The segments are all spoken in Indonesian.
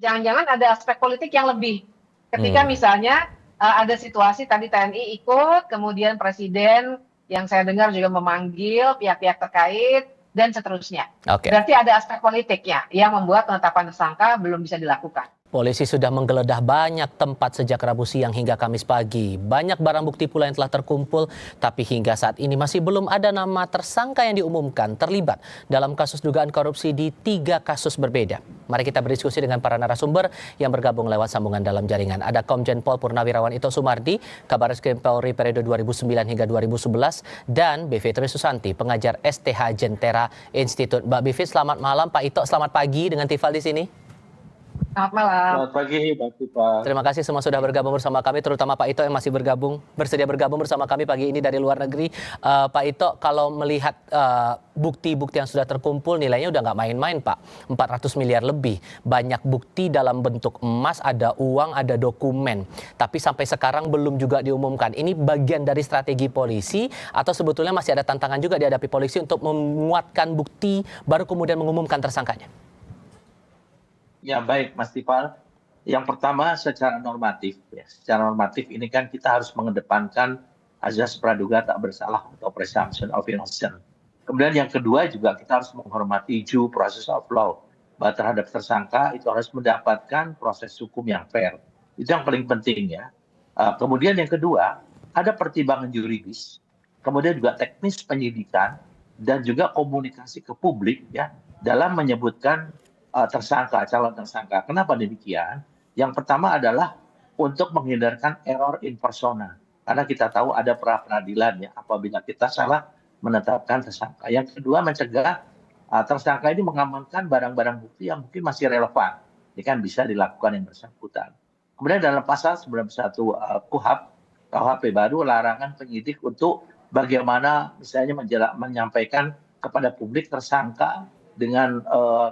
jangan-jangan ada aspek politik yang lebih. Ketika Hmm. misalnya ada situasi tadi TNI ikut, kemudian Presiden yang saya dengar juga memanggil pihak-pihak terkait, dan seterusnya. Oke. Berarti ada aspek politiknya yang membuat penetapan tersangka belum bisa dilakukan. Polisi sudah menggeledah banyak tempat sejak Rabu siang hingga Kamis pagi. Banyak barang bukti pula yang telah terkumpul, tapi hingga saat ini masih belum ada nama tersangka yang diumumkan terlibat dalam kasus dugaan korupsi di 3 kasus berbeda. Mari kita berdiskusi dengan para narasumber yang bergabung lewat sambungan dalam jaringan. Ada Komjen Pol Purnawirawan Ito Sumardi, Kabaris Polri periode 2009 hingga 2011, dan Bivitri Susanti, pengajar STH Jentera Institute. Mbak Bivit, selamat malam. Pak Ito, selamat pagi dengan Tifal di sini. Selamat malam. Selamat pagi, Pak Tifal. Terima kasih semua sudah bergabung bersama kami, terutama Pak Ito yang masih bersedia bergabung bersama kami pagi ini dari luar negeri. Pak Ito, kalau melihat bukti-bukti yang sudah terkumpul, nilainya udah nggak main-main, Pak. 400 miliar lebih. Banyak bukti dalam bentuk emas, ada uang, ada dokumen. Tapi sampai sekarang belum juga diumumkan. Ini bagian dari strategi polisi atau sebetulnya masih ada tantangan juga dihadapi polisi untuk menguatkan bukti baru kemudian mengumumkan tersangkanya? Ya baik, Mas Tifal. Yang pertama secara normatif, ya. Secara normatif ini kan kita harus mengedepankan azas praduga tak bersalah atau presumption of innocence. Kemudian yang kedua juga kita harus menghormati due process of law. Bahwa terhadap tersangka itu harus mendapatkan proses hukum yang fair. Itu yang paling penting ya. Kemudian yang kedua, ada pertimbangan yuridis, kemudian juga teknis penyidikan, dan juga komunikasi ke publik ya dalam menyebutkan tersangka, calon tersangka. Kenapa demikian? Yang pertama adalah untuk menghindarkan error in persona. Karena kita tahu ada pra peradilan ya apabila kita salah menetapkan tersangka. Yang kedua mencegah tersangka ini mengamankan barang-barang bukti yang mungkin masih relevan. Ini kan bisa dilakukan yang bersangkutan. Kemudian dalam pasal 91 KUHP baru larangan penyidik untuk bagaimana misalnya menyampaikan kepada publik tersangka dengan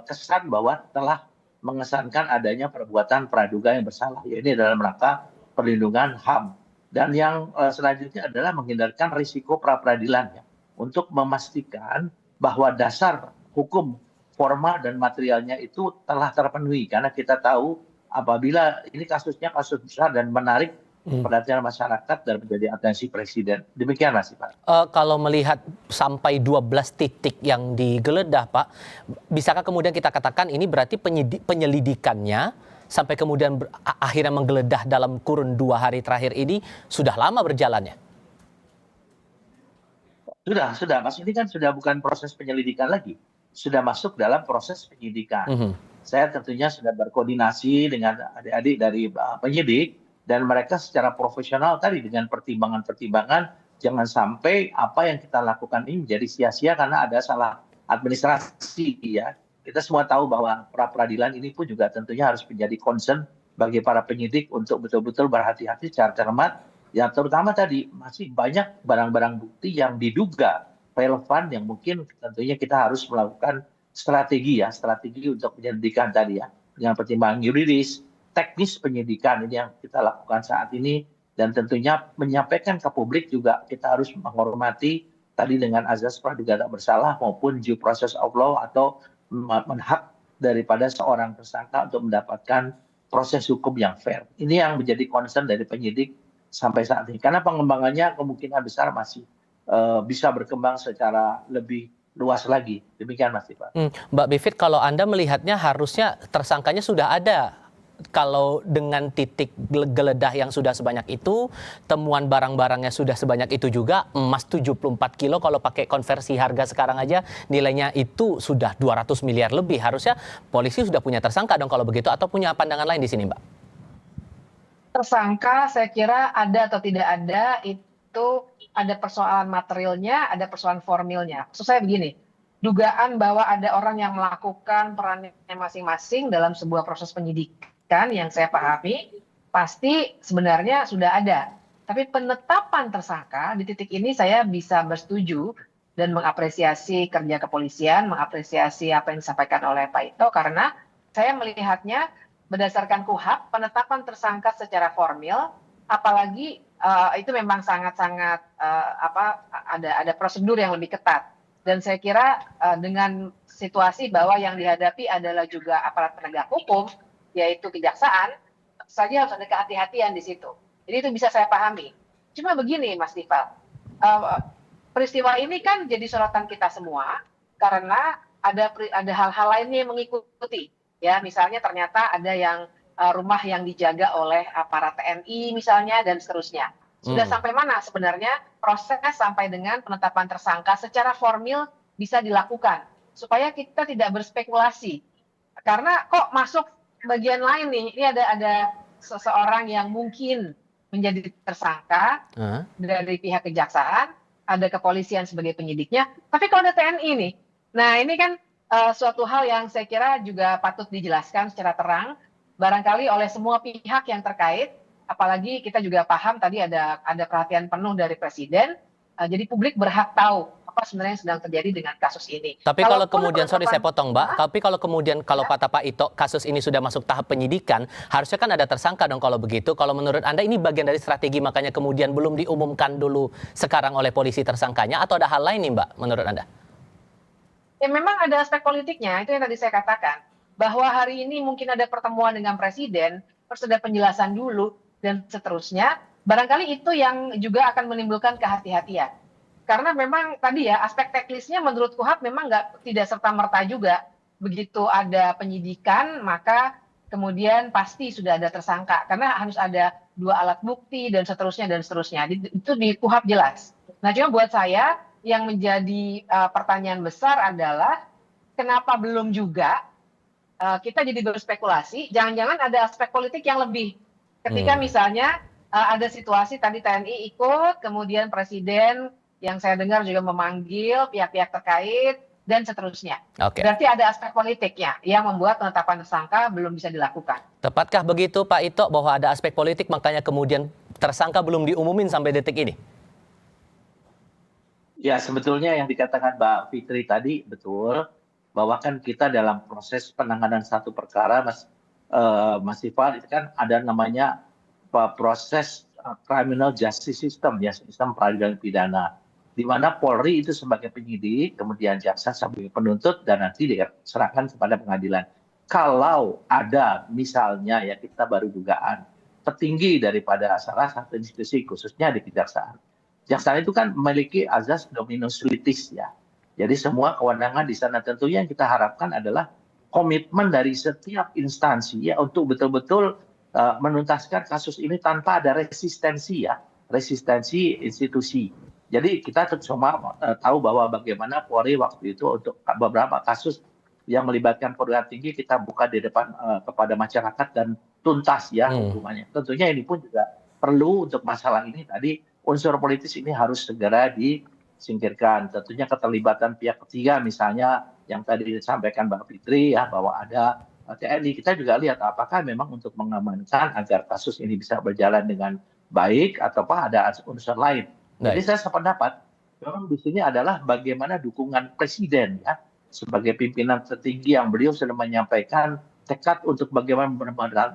kesan bahwa telah mengesankan adanya perbuatan praduga yang bersalah. Ini dalam rangka perlindungan HAM. Dan yang selanjutnya adalah menghindarkan risiko pra peradilan ya, untuk memastikan bahwa dasar hukum formal dan materialnya itu telah terpenuhi. Karena kita tahu apabila ini kasusnya kasus besar dan menarik perhatian masyarakat dan menjadi atensi Presiden. Demikian Mas Pak. Kalau melihat sampai 12 titik yang digeledah, Pak, bisakah kemudian kita katakan ini berarti penyelidikannya sampai kemudian akhirnya menggeledah dalam kurun 2 hari terakhir ini sudah lama berjalannya? Sudah. Mas, ini kan sudah bukan proses penyelidikan lagi. Sudah masuk dalam proses penyidikan. Saya tentunya sudah berkoordinasi dengan adik-adik dari penyidik, dan mereka secara profesional tadi dengan pertimbangan-pertimbangan jangan sampai apa yang kita lakukan ini menjadi sia-sia karena ada salah administrasi ya. Kita semua tahu bahwa pra peradilan ini pun juga tentunya harus menjadi concern bagi para penyidik untuk betul-betul berhati-hati secara cermat. Ya terutama tadi masih banyak barang-barang bukti yang diduga relevan yang mungkin tentunya kita harus melakukan strategi untuk penyelidikan tadi ya dengan pertimbangan yuridis, teknis penyidikan ini yang kita lakukan saat ini, dan tentunya menyampaikan ke publik juga kita harus menghormati tadi dengan azas praduga tak bersalah maupun due process of law atau hak daripada seorang tersangka untuk mendapatkan proses hukum yang fair. Ini yang menjadi concern dari penyidik sampai saat ini. Karena pengembangannya kemungkinan besar masih bisa berkembang secara lebih luas lagi. Demikian Mas Tifa. Mbak Bivit, kalau Anda melihatnya harusnya tersangkanya sudah ada. Kalau dengan titik geledah yang sudah sebanyak itu, temuan barang-barangnya sudah sebanyak itu juga, emas 74 kilo kalau pakai konversi harga sekarang aja nilainya itu sudah 200 miliar lebih. Harusnya polisi sudah punya tersangka dong kalau begitu, atau punya pandangan lain di sini, Mbak? Tersangka saya kira ada atau tidak ada itu ada persoalan materialnya, ada persoalan formilnya. Maksud saya begini, dugaan bahwa ada orang yang melakukan perannya masing-masing dalam sebuah proses penyidikan yang saya pahami pasti sebenarnya sudah ada. Tapi penetapan tersangka di titik ini saya bisa bersetuju dan mengapresiasi kerja kepolisian, mengapresiasi apa yang disampaikan oleh Pak Ito, karena saya melihatnya berdasarkan KUHP penetapan tersangka secara formil, apalagi itu memang sangat-sangat ada prosedur yang lebih ketat. Dan saya kira dengan situasi bahwa yang dihadapi adalah juga aparat penegak hukum, yaitu kejaksaan, tentu saja harus ada kehati-hatian di situ. Jadi itu bisa saya pahami. Cuma begini, Mas Tifal, peristiwa ini kan jadi sorotan kita semua karena ada hal-hal lainnya yang mengikuti. Ya, misalnya ternyata ada yang rumah yang dijaga oleh aparat TNI misalnya dan seterusnya. Sudah sampai mana sebenarnya proses sampai dengan penetapan tersangka secara formil bisa dilakukan supaya kita tidak berspekulasi. Karena kok masuk bagian lain nih, ini ada seseorang yang mungkin menjadi tersangka dari pihak kejaksaan, ada kepolisian sebagai penyidiknya, tapi kalau ada TNI nih, nah ini kan suatu hal yang saya kira juga patut dijelaskan secara terang, barangkali oleh semua pihak yang terkait, apalagi kita juga paham tadi ada perhatian penuh dari Presiden, jadi publik berhak tahu apa sebenarnya yang sedang terjadi dengan kasus ini. Tapi kalau kemudian, sorry saya potong Mbak, tapi kalau kemudian kalau Ya. kata Pak Ito kasus ini sudah masuk tahap penyidikan, harusnya kan ada tersangka dong kalau begitu. Kalau menurut Anda ini bagian dari strategi makanya kemudian belum diumumkan dulu sekarang oleh polisi tersangkanya atau ada hal lain nih Mbak menurut Anda? Ya memang ada aspek politiknya, itu yang tadi saya katakan. Bahwa hari ini mungkin ada pertemuan dengan Presiden, terus ada penjelasan dulu, dan seterusnya. Barangkali itu yang juga akan menimbulkan kehati-hatian. Karena memang tadi ya, aspek teknisnya menurut KUHAP memang tidak serta-merta juga. Begitu ada penyidikan, maka kemudian pasti sudah ada tersangka. Karena harus ada 2 alat bukti, dan seterusnya, dan seterusnya. Itu di KUHAP jelas. Nah, cuma buat saya, yang menjadi pertanyaan besar adalah kenapa belum juga kita jadi berspekulasi, jangan-jangan ada aspek politik yang lebih. Ketika misalnya ada situasi tadi TNI ikut, kemudian Presiden yang saya dengar juga memanggil pihak-pihak terkait, dan seterusnya. Oke. Berarti ada aspek politiknya yang membuat penetapan tersangka belum bisa dilakukan. Tepatkah begitu Pak Ito bahwa ada aspek politik makanya kemudian tersangka belum diumumin sampai detik ini? Ya, sebetulnya yang dikatakan Mbak Fitri tadi betul, bahwa kan kita dalam proses penanganan satu perkara, Mas Ival, itu kan ada namanya proses criminal justice system, ya, sistem peradilan pidana. Di mana Polri itu sebagai penyidik, kemudian jaksa sebagai penuntut, dan nanti diserahkan kepada pengadilan. Kalau ada misalnya, ya kita baru dugaan, petinggi daripada salah satu institusi, khususnya di kejaksaan. Kejaksaan itu kan memiliki azas dominus litis ya. Jadi semua kewenangan di sana tentunya yang kita harapkan adalah komitmen dari setiap instansi ya untuk betul-betul menuntaskan kasus ini tanpa ada resistensi ya, resistensi institusi. Jadi kita semua tahu bahwa bagaimana Polri waktu itu untuk beberapa kasus yang melibatkan perguruan tinggi kita buka di depan kepada masyarakat dan tuntas ya hukumannya. Tentunya ini pun juga perlu untuk masalah ini tadi unsur politis ini harus segera disingkirkan. Tentunya keterlibatan pihak ketiga misalnya yang tadi disampaikan Mbak Fitri ya bahwa ada TNI. Kita juga lihat apakah memang untuk mengamankan agar kasus ini bisa berjalan dengan baik ataukah ada unsur lain. Jadi saya sependapat memang di sini adalah bagaimana dukungan Presiden ya sebagai pimpinan tertinggi yang beliau sudah menyampaikan tekad untuk bagaimana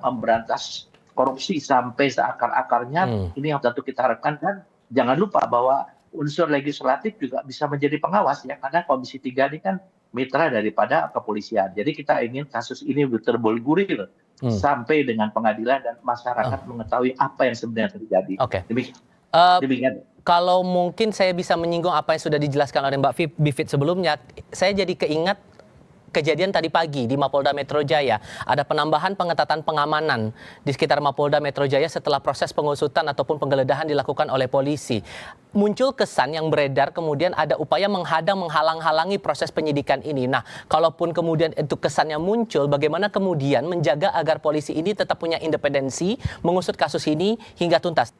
memberantas korupsi sampai seakar-akarnya, ini yang tentu kita harapkan. Dan jangan lupa bahwa unsur legislatif juga bisa menjadi pengawas ya, karena Komisi 3 ini kan mitra daripada kepolisian. Jadi kita ingin kasus ini bergulir sampai dengan pengadilan dan masyarakat mengetahui apa yang sebenarnya terjadi. Oke. Demikian. Kalau mungkin saya bisa menyinggung apa yang sudah dijelaskan oleh Mbak Bivit sebelumnya, saya jadi keingat kejadian tadi pagi di Mapolda Metro Jaya. Ada penambahan pengetatan pengamanan di sekitar Mapolda Metro Jaya setelah proses pengusutan ataupun penggeledahan dilakukan oleh polisi. Muncul kesan yang beredar kemudian ada upaya menghalang-halangi proses penyidikan ini. Nah, kalaupun kemudian itu kesannya muncul, bagaimana kemudian menjaga agar polisi ini tetap punya independensi, mengusut kasus ini hingga tuntas?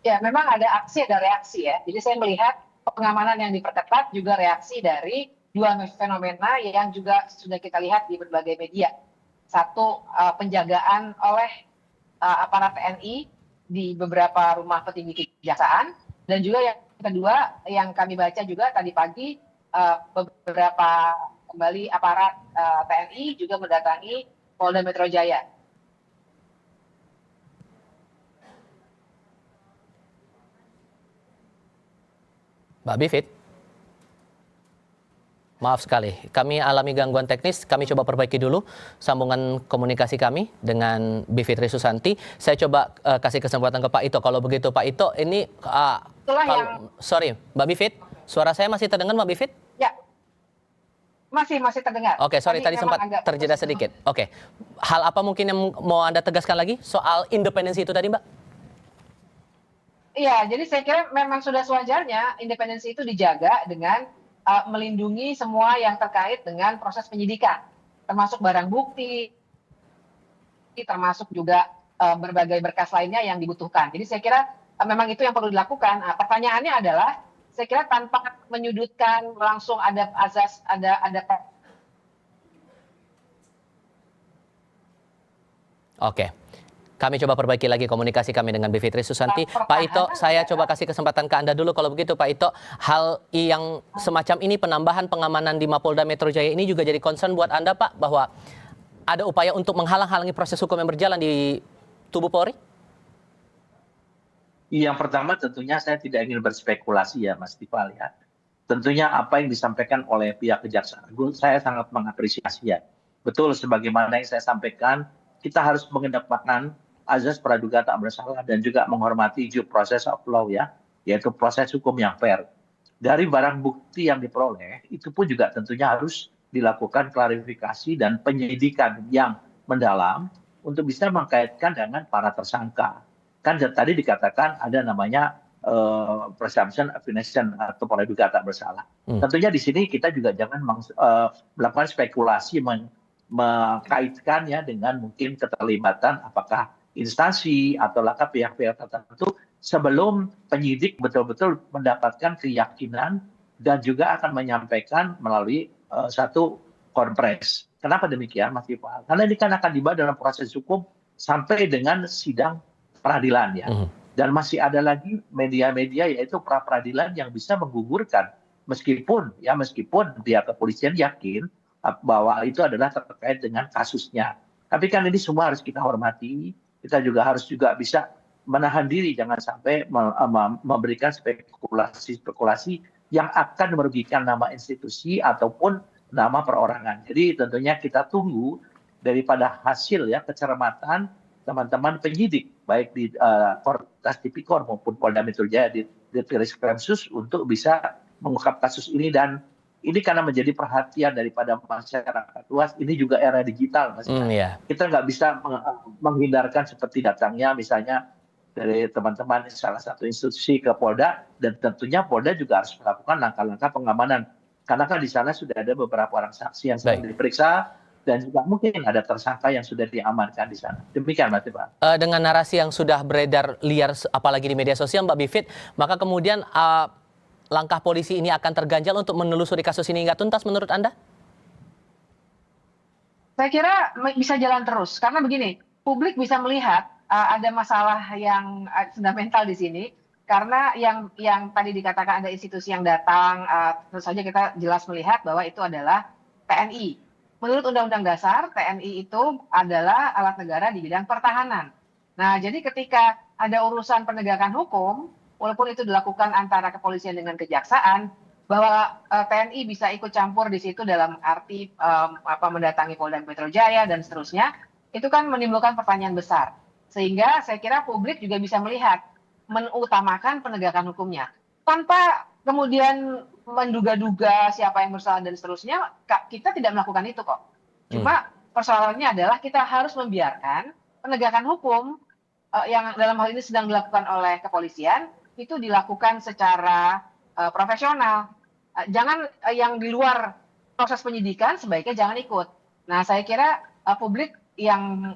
Ya, memang ada aksi, ada reaksi ya. Jadi saya melihat pengamanan yang diperketat juga reaksi dari 2 fenomena yang juga sudah kita lihat di berbagai media. Satu, penjagaan oleh aparat TNI di beberapa rumah petinggi kejaksaan, dan juga yang kedua yang kami baca juga tadi pagi beberapa kembali aparat TNI juga mendatangi Polda Metro Jaya. Mbak Bivit? Maaf sekali, kami alami gangguan teknis. Kami coba perbaiki dulu sambungan komunikasi kami dengan Bivitri Susanti. Saya coba kasih kesempatan ke Pak Ito. Kalau begitu Pak Ito, ini sorry, Mbak Bivit, suara saya masih terdengar Mbak Bivit? Ya, masih terdengar. Oke, sorry tadi sempat terjeda sedikit. Oke, hal apa mungkin yang mau Anda tegaskan lagi soal independensi itu tadi, Mbak? Iya, jadi saya kira memang sudah sewajarnya independensi itu dijaga dengan melindungi semua yang terkait dengan proses penyidikan, termasuk barang bukti, termasuk juga berbagai berkas lainnya yang dibutuhkan. Jadi saya kira memang itu yang perlu dilakukan. Pertanyaannya adalah, saya kira tanpa menyudutkan langsung ada azas, ada Oke. Kami coba perbaiki lagi komunikasi kami dengan Bivitri Susanti. Pak Ito, saya coba kasih kesempatan ke Anda dulu. Kalau begitu Pak Ito, hal yang semacam ini, penambahan pengamanan di Mapolda Metro Jaya ini juga jadi concern buat Anda Pak, bahwa ada upaya untuk menghalang-halangi proses hukum yang berjalan di tubuh Polri? Yang pertama tentunya saya tidak ingin berspekulasi ya Mas Tifal ya. Tentunya apa yang disampaikan oleh pihak Kejaksaan Agung saya sangat mengapresiasi ya. Betul sebagaimana yang saya sampaikan, kita harus mengedepankan azas praduga tak bersalah dan juga menghormati due process of law ya, yaitu proses hukum yang fair. Dari barang bukti yang diperoleh, itu pun juga tentunya harus dilakukan klarifikasi dan penyidikan yang mendalam untuk bisa mengkaitkan dengan para tersangka. Kan tadi dikatakan ada namanya presumption of innocence atau praduga tak bersalah. Tentunya di sini kita juga jangan melakukan spekulasi mengkaitkan ya dengan mungkin keterlibatan apakah instansi atau pihak-pihak tertentu sebelum penyidik betul-betul mendapatkan keyakinan dan juga akan menyampaikan melalui satu konpres. Kenapa demikian Mas Tifal? Karena ini kan akan dibawa dalam proses hukum sampai dengan sidang peradilan ya. Dan masih ada lagi media-media yaitu pra peradilan yang bisa menggugurkan meskipun pihak kepolisian yakin bahwa itu adalah terkait dengan kasusnya. Tapi kan ini semua harus kita hormati. Kita juga harus bisa menahan diri jangan sampai memberikan spekulasi yang akan merugikan nama institusi ataupun nama perorangan. Jadi tentunya kita tunggu daripada hasil ya kecermatan teman-teman penyidik baik di Korps Tipikor maupun Polda Metro Jaya di Reskrim Sus untuk bisa mengungkap kasus ini. Dan ini karena menjadi perhatian daripada masyarakat luas, ini juga era digital, Mas. Kita nggak bisa menghindarkan seperti datangnya misalnya dari teman-teman salah satu institusi ke Polda, dan tentunya Polda juga harus melakukan langkah-langkah pengamanan. Karena kan di sana sudah ada beberapa orang saksi yang sedang diperiksa, dan juga mungkin ada tersangka yang sudah diamankan di sana. Demikian, Mas Pak. Dengan narasi yang sudah beredar liar, apalagi di media sosial, Mbak Bivit, maka kemudian langkah polisi ini akan terganjal untuk menelusuri kasus ini hingga tuntas menurut Anda? Saya kira bisa jalan terus. Karena begini, publik bisa melihat ada masalah yang fundamental di sini. Karena yang tadi dikatakan ada institusi yang datang, tentu saja kita jelas melihat bahwa itu adalah TNI. Menurut Undang-Undang Dasar, TNI itu adalah alat negara di bidang pertahanan. Nah, jadi ketika ada urusan penegakan hukum, walaupun itu dilakukan antara kepolisian dengan kejaksaan, bahwa TNI bisa ikut campur di situ dalam arti mendatangi Polda Metro Jaya dan seterusnya, itu kan menimbulkan pertanyaan besar. Sehingga saya kira publik juga bisa melihat, mengutamakan penegakan hukumnya. Tanpa kemudian menduga-duga siapa yang bersalah dan seterusnya, kita tidak melakukan itu kok. Cuma persoalannya adalah kita harus membiarkan penegakan hukum yang dalam hal ini sedang dilakukan oleh kepolisian, itu dilakukan secara profesional. Jangan yang di luar proses penyidikan sebaiknya jangan ikut. Nah, saya kira publik yang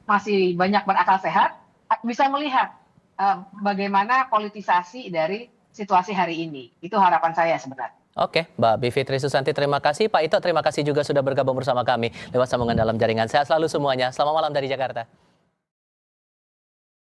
masih banyak berakal sehat bisa melihat bagaimana politisasi dari situasi hari ini. Itu harapan saya sebenarnya. Oke, Mbak Bivitri Susanti, terima kasih. Pak Ito, terima kasih juga sudah bergabung bersama kami lewat sambungan dalam jaringan. Sehat selalu semuanya. Selamat malam dari Jakarta.